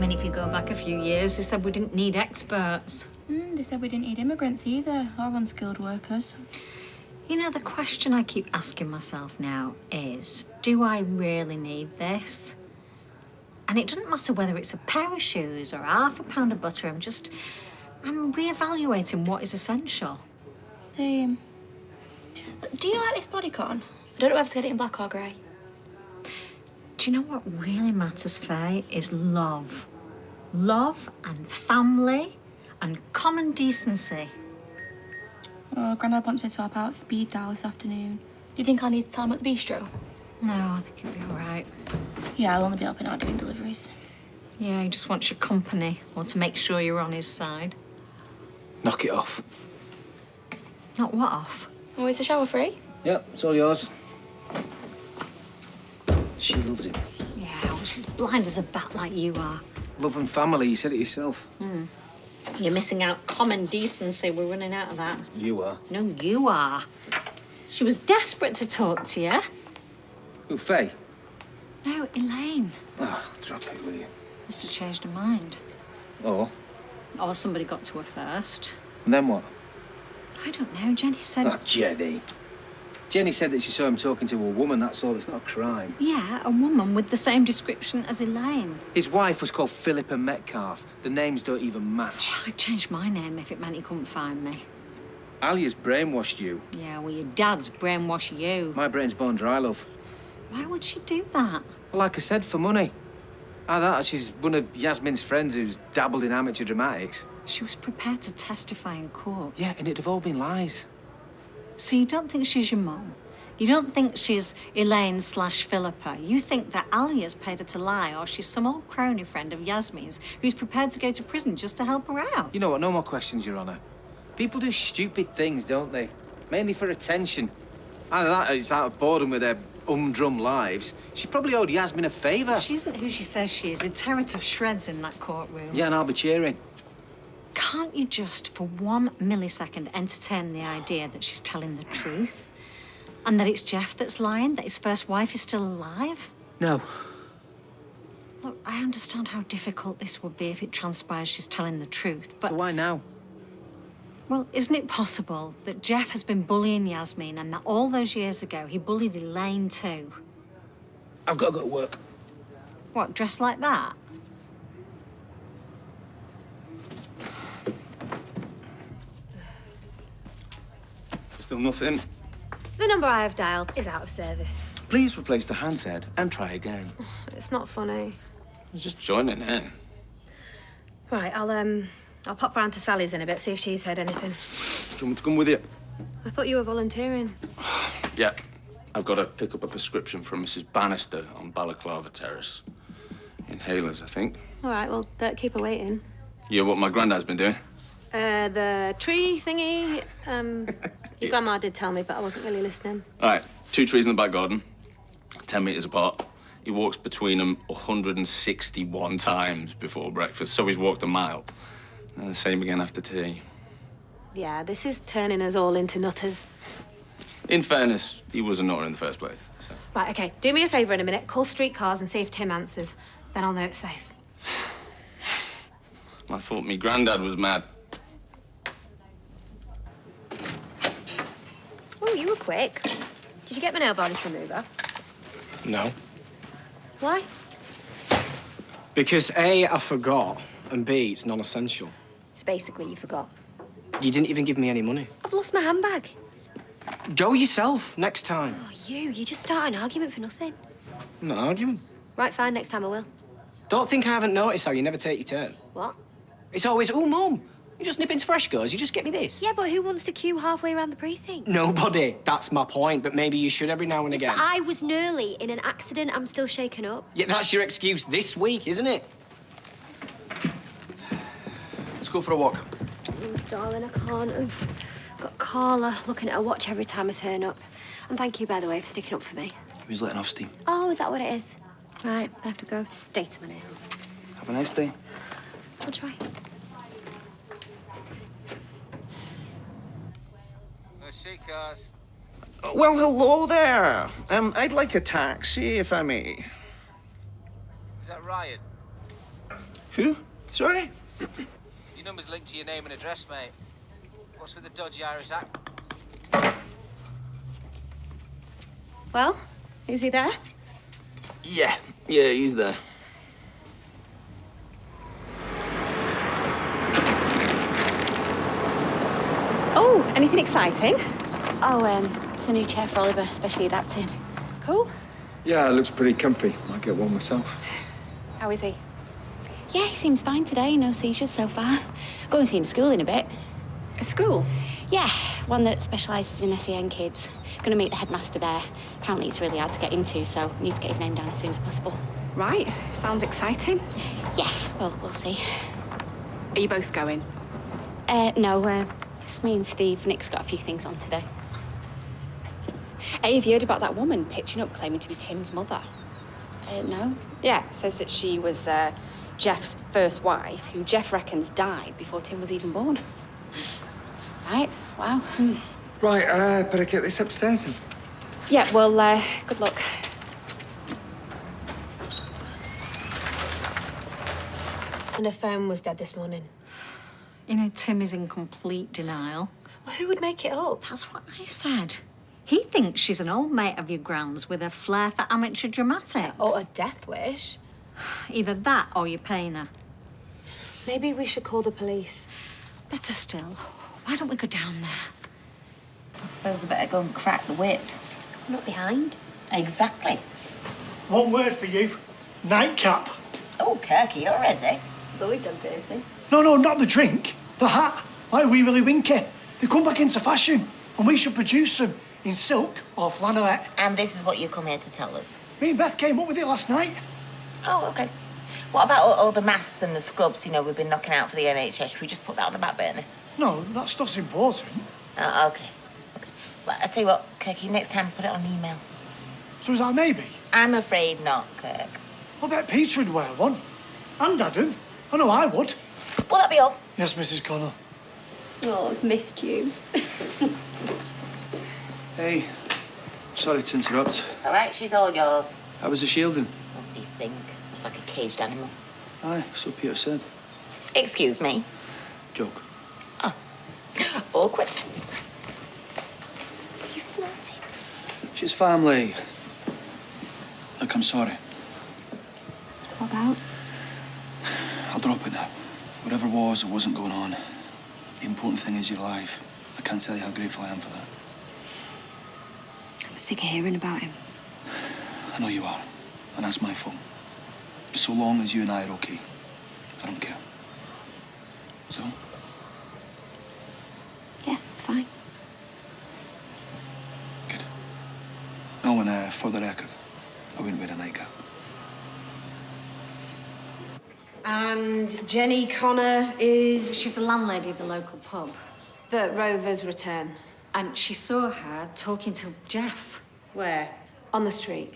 mean, if you go back a few years, they said we didn't need experts. They said we didn't need immigrants either, or unskilled workers. You know, the question I keep asking myself now is, do I really need this? And it doesn't matter whether it's a pair of shoes or half a pound of butter. I'm reevaluating what is essential. Same. Do you like this bodycon? I don't know if to get it in black or grey. Do you know what really matters, Faye, is love. Love and family and common decency. Well, Grandad wants me to swap out speed dial this afternoon. Do you think I'll need to tell him at the bistro? No, I think it'll be all right. Yeah, I'll only be helping out doing deliveries. Yeah, he just wants your company, or to make sure you're on his side. Knock it off. Not what off? Oh, is the shower free? Yep, it's all yours. She loves him. Yeah, well, she's blind as a bat like you are. Love and family, you said it yourself. You're missing out common decency. We're running out of that. You are. No, you are. She was desperate to talk to you. Who, Faye? No, Elaine. Oh, drop it, will you? Must have changed her mind. Oh? Or somebody got to her first. And then what? I don't know. Jenny said... Oh, Jenny. Jenny said that she saw him talking to a woman, that's all. It's not a crime. Yeah, a woman with the same description as Elaine. His wife was called Philippa Metcalf. The names don't even match. I'd change my name if it meant he couldn't find me. Alia's brainwashed you. Yeah, well, your dad's brainwashed you. My brain's bone dry, love. Why would she do that? Well, like I said, for money. Either that, she's one of Yasmin's friends who's dabbled in amateur dramatics. She was prepared to testify in court. Yeah, and it'd have all been lies. So you don't think she's your mum? You don't think she's Elaine/Philippa? You think that Alia's paid her to lie, or she's some old crony friend of Yasmin's who's prepared to go to prison just to help her out? You know what? No more questions, Your Honour. People do stupid things, don't they? Mainly for attention. Either that or it's out of boredom with their humdrum lives. She probably owed Yasmin a favour. She isn't who she says she is. He'd tear her to shreds in that courtroom. Yeah, and I'll be cheering. Can't you just, for 1 millisecond, entertain the idea that she's telling the truth? And that it's Jeff that's lying? That his first wife is still alive? No. Look, I understand how difficult this would be if it transpires she's telling the truth, but... So why now? Well, isn't it possible that Jeff has been bullying Yasmin and that all those years ago he bullied Elaine too? I've got to go to work. What, dressed like that? Still nothing. The number I have dialed is out of service. Please replace the handset and try again. It's not funny. I was just joining in. Right, I'll pop round to Sally's in a bit, see if she's heard anything. Do you want me to come with you? I thought you were volunteering. Yeah. I've got to pick up a prescription from Mrs. Bannister on Balaclava Terrace. Inhalers, I think. All right, well, don't keep her waiting. Yeah, what my granddad's been doing? The tree thingy, your grandma did tell me, but I wasn't really listening. All right, 2 trees in the back garden, 10 metres apart. He walks between them 161 times before breakfast, so he's walked a mile. And the same again after tea. Yeah, this is turning us all into nutters. In fairness, he was a nutter in the first place, so... Right, OK, do me a favour in a minute. Call Streetcars and see if Tim answers. Then I'll know it's safe. I thought me granddad was mad. Oh, you were quick. Did you get my nail varnish remover? No. Why? Because A, I forgot, and B, it's non-essential. It's basically you forgot. You didn't even give me any money. I've lost my handbag. Go yourself next time. Oh, you just start an argument for nothing. I'm not arguing. Right, fine, next time I will. Don't think I haven't noticed how you never take your turn. What? It's always, oh, Mum, you just nip into Fresh Goes, you just get me this. Yeah, but who wants to queue halfway around the precinct? Nobody. That's my point, but maybe you should every now and again. But I was nearly in an accident. I'm still shaken up. Yeah, that's your excuse this week, isn't it? Let's go for a walk. Oh, darling, I can't. I've got Carla looking at her watch every time I turn up. And thank you, by the way, for sticking up for me. He was letting off steam. Oh, is that what it is? Right, I have to go stay to my nails. Have a nice day. I'll try. Seekers. Well, hello there. I'd like a taxi, if I may. Is that Ryan? Who? Sorry? Your number's linked to your name and address, mate. What's with the dodgy Irish accent? Well, is he there? Yeah, he's there. Oh, anything exciting? Oh, it's a new chair for Oliver, specially adapted. Cool. Yeah, it looks pretty comfy. Might get one myself. How is he? Yeah, he seems fine today. No seizures so far. Go and see him at school in a bit. A school? Yeah, one that specialises in SEN kids. Going to meet the headmaster there. Apparently it's really hard to get into, so need to get his name down as soon as possible. Right. Sounds exciting. Yeah, well, we'll see. Are you both going? No, just me and Steve. Nick's got a few things on today. Hey, have you heard about that woman pitching up claiming to be Tim's mother? No. Yeah, says that she was Jeff's first wife, who Jeff reckons died before Tim was even born. Right, wow. Right, better get this upstairs then. Yeah, well, good luck. And her phone was dead this morning. You know, Tim is in complete denial. Well, who would make it up? That's what I said. He thinks she's an old mate of your grand's with a flair for amateur dramatics. Or a death wish. Either that or you're paying her. Maybe we should call the police. Better still, why don't we go down there? I suppose I better go and crack the whip. Not behind. Exactly. One word for you. Nightcap. Oh, Kirky already. It's only 10:30. No, not the drink. The hat. Like Wee Willie Winky. They come back into fashion, and we should produce them in silk or flannelette. And this is what you come here to tell us? Me and Beth came up with it last night. Oh, OK. What about all the masks and the scrubs, you know, we've been knocking out for the NHS? Should we just put that on the back burner? No, that stuff's important. Oh, OK. Well, I tell you what, Kirky, next time put it on email. So is that maybe? I'm afraid not, Kirk. I bet Peter would wear one. And Adam. I know I would. Will that be all? Yes, Mrs. Connell. Oh, I've missed you. Hey, sorry to interrupt. It's all right, she's all yours. How was the shielding? What do you think? It's like a caged animal. Aye, so Peter said. Excuse me. Joke. Oh. Awkward. You flirting? She's family. Look, I'm sorry. What about? I'll drop it now. Whatever was or wasn't going on, the important thing is you're alive. I can't tell you how grateful I am for that. I'm sick of hearing about him. I know you are, and that's my fault. So long as you and I are okay, I don't care. So? Yeah, fine. Good. Oh, and for the record, I wouldn't wear a nightcap. And Jenny Connor is... She's the landlady of the local pub. The Rover's return. And she saw her talking to Jeff. Where? On the street.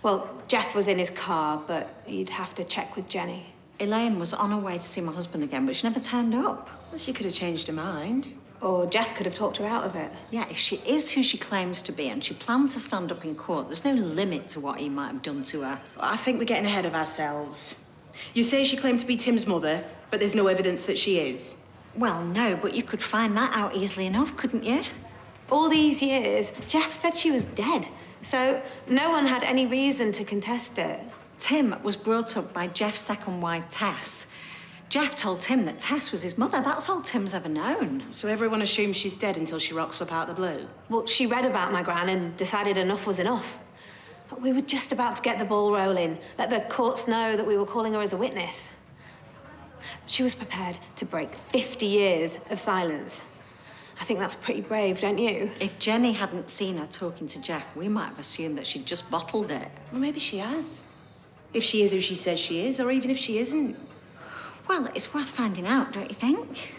Well, Jeff was in his car, but you'd have to check with Jenny. Elaine was on her way to see my husband again, but she never turned up. Well, she could have changed her mind. Or Jeff could have talked her out of it. Yeah, if she is who she claims to be and she plans to stand up in court, there's no limit to what he might have done to her. I think we're getting ahead of ourselves. You say she claimed to be Tim's mother, but there's no evidence that she is. Well, no, but you could find that out easily enough, couldn't you? All these years, Jeff said she was dead, so no one had any reason to contest it. Tim was brought up by Jeff's second wife, Tess. Jeff told Tim that Tess was his mother. That's all Tim's ever known. So everyone assumes she's dead until she rocks up out of the blue? Well, she read about my gran and decided enough was enough. But we were just about to get the ball rolling, let the courts know that we were calling her as a witness. She was prepared to break 50 years of silence. I think that's pretty brave, don't you? If Jenny hadn't seen her talking to Jeff, we might have assumed that she'd just bottled it. Well, maybe she has. If she is who she says she is, or even if she isn't. Well, it's worth finding out, don't you think?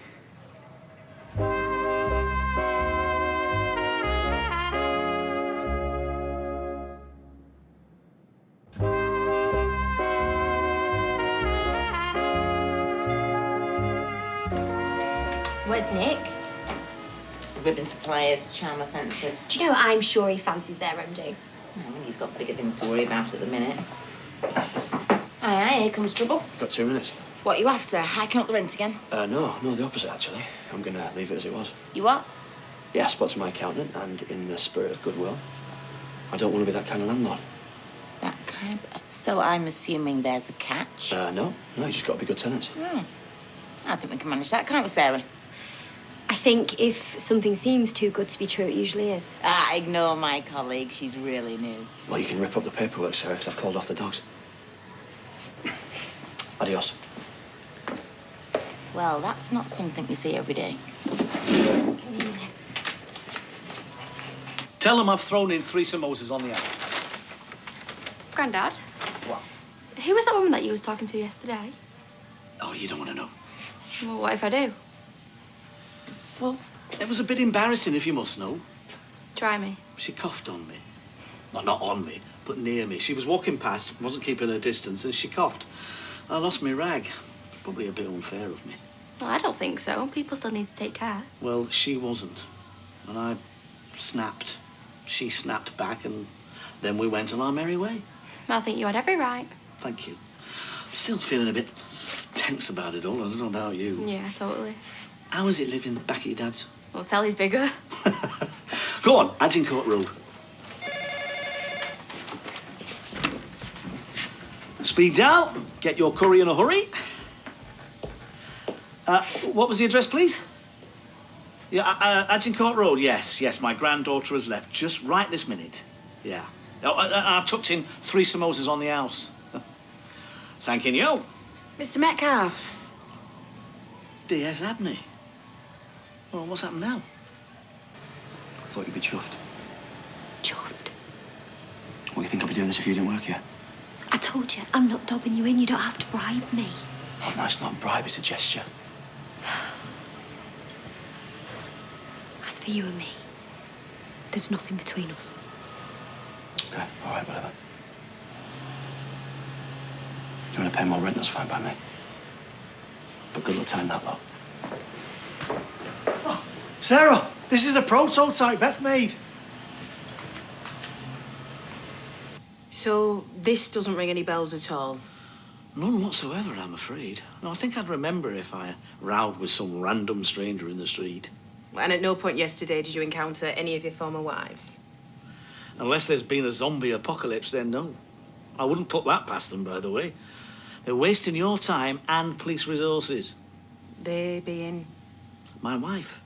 Where's Nick? Ribbon suppliers, charm offensive. Do you know, I'm sure he fancies their MD. Oh, he's got bigger things to worry about at the minute. Aye, here comes trouble. Got 2 minutes. What, you after? Hiking up the rent again? No, the opposite, actually. I'm going to leave it as it was. You what? Yeah, I spoke to my accountant, and in the spirit of goodwill, I don't want to be that kind of landlord. That kind of... So I'm assuming there's a catch? No, you just got to be good tenants. I think we can manage that, can't we, Sarah? I think if something seems too good to be true, it usually is. Ignore my colleague. She's really new. Well, you can rip up the paperwork, Sarah, because I've called off the dogs. Adios. Well, that's not something you see every day. Tell them I've thrown in 3 samosas on the hour. Grandad? What? Who was that woman that you was talking to yesterday? Oh, you don't want to know. Well, what if I do? Well, it was a bit embarrassing, if you must know. Try me. She coughed on me. Well, not on me, but near me. She was walking past, wasn't keeping her distance, and she coughed. I lost my rag. Probably a bit unfair of me. Well, I don't think so. People still need to take care. Well, she wasn't. And I snapped. She snapped back, and then we went on our merry way. Well, I think you had every right. Thank you. I'm still feeling a bit tense about it all. I don't know about you. Yeah, totally. How is it living back at your dad's? Well, Telly's bigger. Go on, Agincourt Road. Speed dial. Get your curry in a hurry. What was the address, please? Yeah, Agincourt Road. Yes. My granddaughter has left just right this minute. Yeah. Oh, I've tucked in 3 samosas on the house. Thanking you. Mr. Metcalfe. DS Abney. Well, what's happened now? I thought you'd be chuffed. Chuffed. What do you think I'd be doing this if you didn't work here? I told you, I'm not dobbing you in. You don't have to bribe me. Oh, no, it's not a bribe, it's a gesture. As for you and me, there's nothing between us. Okay, all right, whatever. You want to pay more rent, that's fine by me. But good luck tying that lot. Oh, Sarah, this is a prototype Beth made. So this doesn't ring any bells at all? None whatsoever, I'm afraid. No, I think I'd remember if I rowed with some random stranger in the street. And at no point yesterday did you encounter any of your former wives? Unless there's been a zombie apocalypse, then no. I wouldn't put that past them, by the way. They're wasting your time and police resources. They being? My wife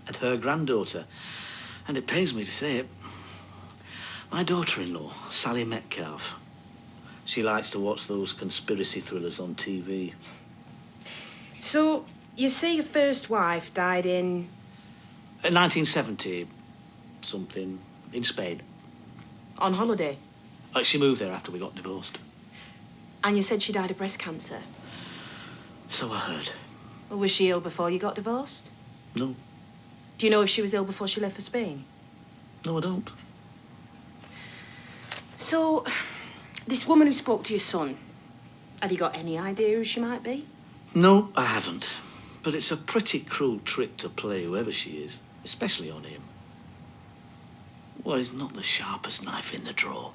and her granddaughter. And it pains me to say it. My daughter-in-law, Sally Metcalfe. She likes to watch those conspiracy thrillers on TV. So, you say your first wife died in? 1970-something, in Spain. On holiday? She moved there after we got divorced. And you said she died of breast cancer? So I heard. Or was she ill before you got divorced? No. Do you know if she was ill before she left for Spain? No, I don't. So, this woman who spoke to your son, have you got any idea who she might be? No, I haven't. But it's a pretty cruel trick to play, whoever she is, especially on him. Well, he's not the sharpest knife in the drawer.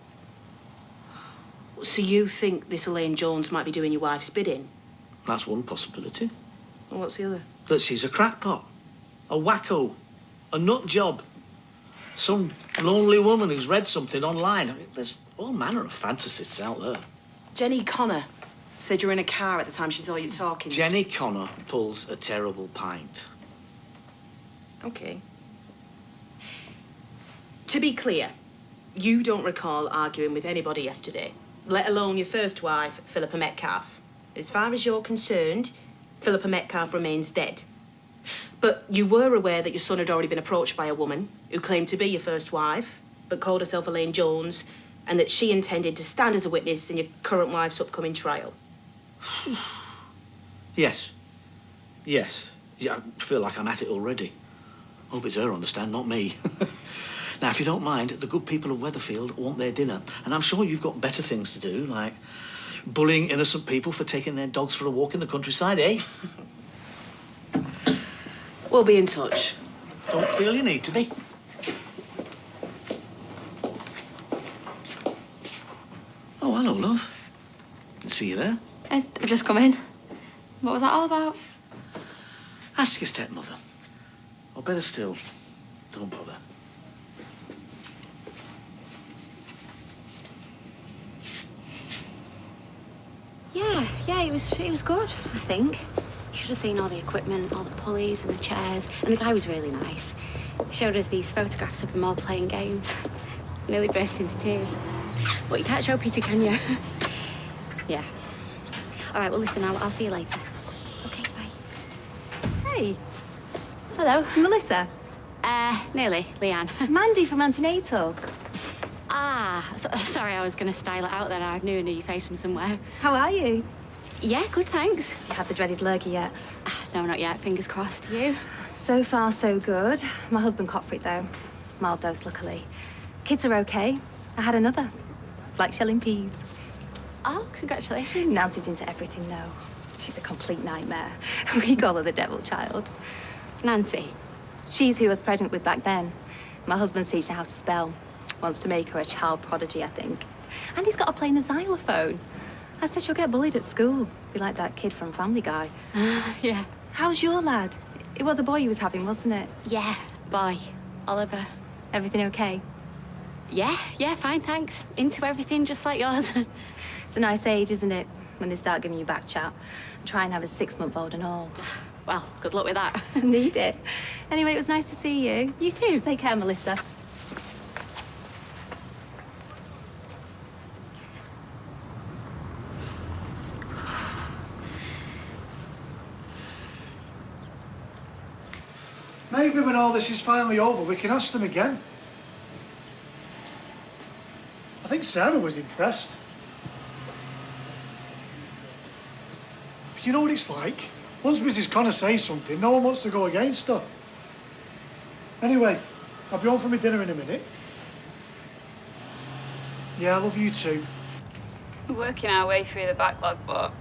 So you think this Elaine Jones might be doing your wife's bidding? That's one possibility. And what's the other? That she's a crackpot, a wacko, a nut job. Some lonely woman who's read something online. I mean, there's all manner of fantasists out there. Jenny Connor said you were in a car at the time she saw you talking. Jenny Connor pulls a terrible pint. OK. To be clear, you don't recall arguing with anybody yesterday, let alone your first wife, Philippa Metcalfe. As far as you're concerned, Philippa Metcalfe remains dead. But you were aware that your son had already been approached by a woman who claimed to be your first wife, but called herself Elaine Jones, and that she intended to stand as a witness in your current wife's upcoming trial. Yes. Yes. Yeah, I feel like I'm at it already. Hope it's her on the stand, not me. Now, if you don't mind, the good people of Weatherfield want their dinner, and I'm sure you've got better things to do, like bullying innocent people for taking their dogs for a walk in the countryside, eh? We'll be in touch. Don't feel you need to be. Oh, hello, love. Didn't see you there. I've just come in. What was that all about? Ask your stepmother. Or better still, don't bother. Yeah, it was good, I think. You should have seen all the equipment, all the pulleys and the chairs, and the guy was really nice. He showed us these photographs of them all playing games. Nearly burst into tears. But you can't show Peter, can you? Yeah. All right, well, listen, I'll see you later. Okay, bye. Hey. Hello, Melissa. Nearly, Leanne. Mandy from Antenatal. Sorry, I was going to style it out then. I knew your face from somewhere. How are you? Yeah, good, thanks. You had the dreaded lurgy yet? No, not yet. Fingers crossed. You? So far, so good. My husband caught for it, though. Mild dose, luckily. Kids are okay. I had another. Like shelling peas. Oh, congratulations. Nancy's into everything, though. She's a complete nightmare. We call her the devil child. Nancy? She's who I was pregnant with back then. My husband's teaching her how to spell. Wants to make her a child prodigy, I think. And he's got her playing the xylophone. I said she'll get bullied at school. Be like that kid from Family Guy. Yeah. How's your lad? It was a boy you was having, wasn't it? Yeah, boy. Oliver. Everything okay? Yeah, fine, thanks. Into everything, just like yours. It's a nice age, isn't it? When they start giving you back chat. And try and have a 6-month-old and all. Well, good luck with that. Need it. Anyway, it was nice to see you. You too. Take care, Melissa. Maybe when all this is finally over, we can ask them again. I think Sarah was impressed. But you know what it's like? Once Mrs. Connor says something, no one wants to go against her. Anyway, I'll be on for my dinner in a minute. Yeah, I love you too. We're working our way through the backlog, but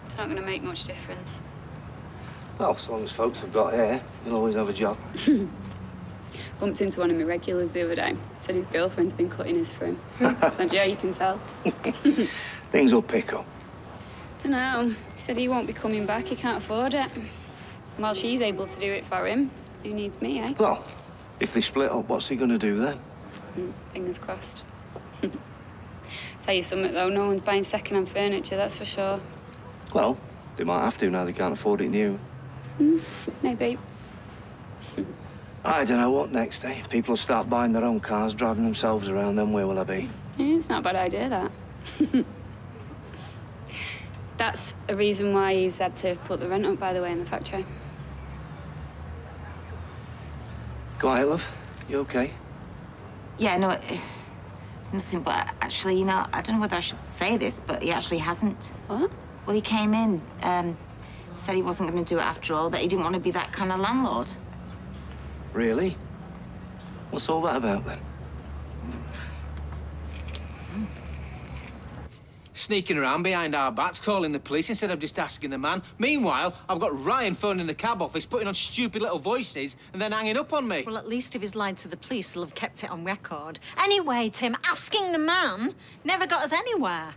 it's not going to make much difference. Well, so long as folks have got hair, you'll always have a job. Bumped into one of my regulars the other day. Said his girlfriend's been cutting his for him. Said, yeah, you can tell. Things will pick up. Dunno. He said he won't be coming back. He can't afford it. While she's able to do it for him, who needs me, eh? Well, if they split up, what's he going to do then? Fingers crossed. Tell you something, though. No one's buying second-hand furniture, that's for sure. Well, they might have to now they can't afford it new. Maybe. I don't know what next, eh? People will start buying their own cars, driving themselves around, then where will I be? Yeah, it's not a bad idea, that. That's a reason why he's had to put the rent up, by the way, in the factory. Quiet, love. You okay? Yeah, no, it's nothing, but actually, you know, I don't know whether I should say this, but he actually hasn't. What? Well, he came in, said he wasn't going to do it after all, that he didn't want to be that kind of landlord. Really? What's all that about, then? Sneaking around behind our backs, calling the police instead of just asking the man. Meanwhile, I've got Ryan phoning the cab office, putting on stupid little voices, and then hanging up on me. Well, at least if he's lied to the police, they'll have kept it on record. Anyway, Tim, asking the man never got us anywhere.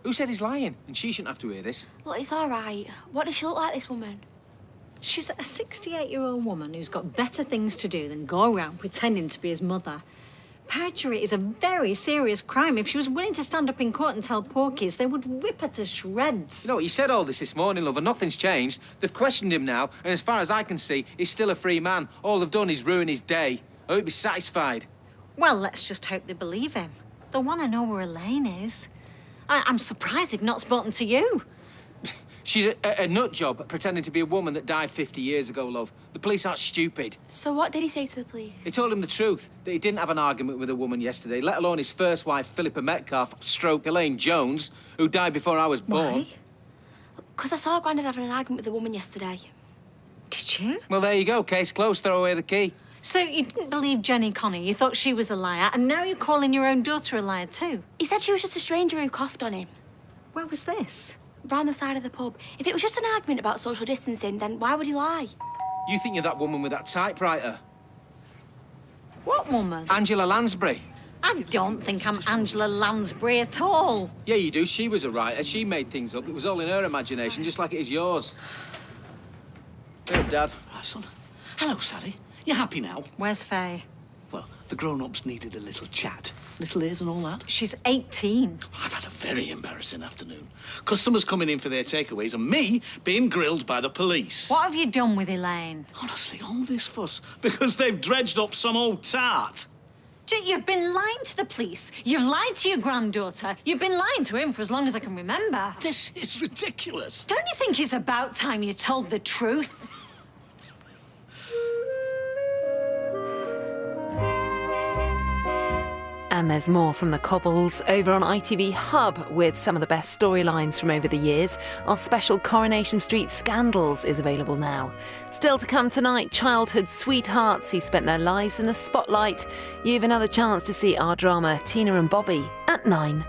Who said he's lying? And she shouldn't have to hear this. Well, it's all right. What does she look like, this woman? She's a 68-year-old woman who's got better things to do than go around pretending to be his mother. Perjury is a very serious crime. If she was willing to stand up in court and tell porkies, they would rip her to shreds. You know, he said all this morning, love, and nothing's changed. They've questioned him now, and as far as I can see, he's still a free man. All they've done is ruin his day. I hope he's satisfied. Well, let's just hope they believe him. They'll want to know where Elaine is. I'm surprised they've not spoken to you. She's a nut job pretending to be a woman that died 50 years ago, love. The police aren't stupid. So what did he say to the police? They told him the truth, that he didn't have an argument with a woman yesterday, let alone his first wife, Philippa Metcalf, stroke Elaine Jones, who died before I was born. Why? Because I saw Grandad having an argument with a woman yesterday. Did you? Well, there you go. Case closed. Throw away the key. So you didn't believe Jenny Connor, you thought she was a liar, and now you're calling your own daughter a liar too? He said she was just a stranger who coughed on him. Where was this? Round the side of the pub. If it was just an argument about social distancing, then why would he lie? You think you're that woman with that typewriter? What woman? Angela Lansbury. I don't think I'm Angela Lansbury at all. Yeah, you do. She was a writer. She made things up. It was all in her imagination, just like it is yours. Hey, Dad. Right, son. Hello, Sally. You happy now? Where's Faye? Well, the grown-ups needed a little chat. Little ears and all that. She's 18. I've had a very embarrassing afternoon. Customers coming in for their takeaways and me being grilled by the police. What have you done with Elaine? Honestly, all this fuss because they've dredged up some old tart. You've been lying to the police. You've lied to your granddaughter. You've been lying to him for as long as I can remember. This is ridiculous. Don't you think it's about time you told the truth? And there's more from the Cobbles over on ITV Hub with some of the best storylines from over the years. Our special Coronation Street Scandals is available now. Still to come tonight, childhood sweethearts who spent their lives in the spotlight. You've another chance to see our drama Tina and Bobby at 9.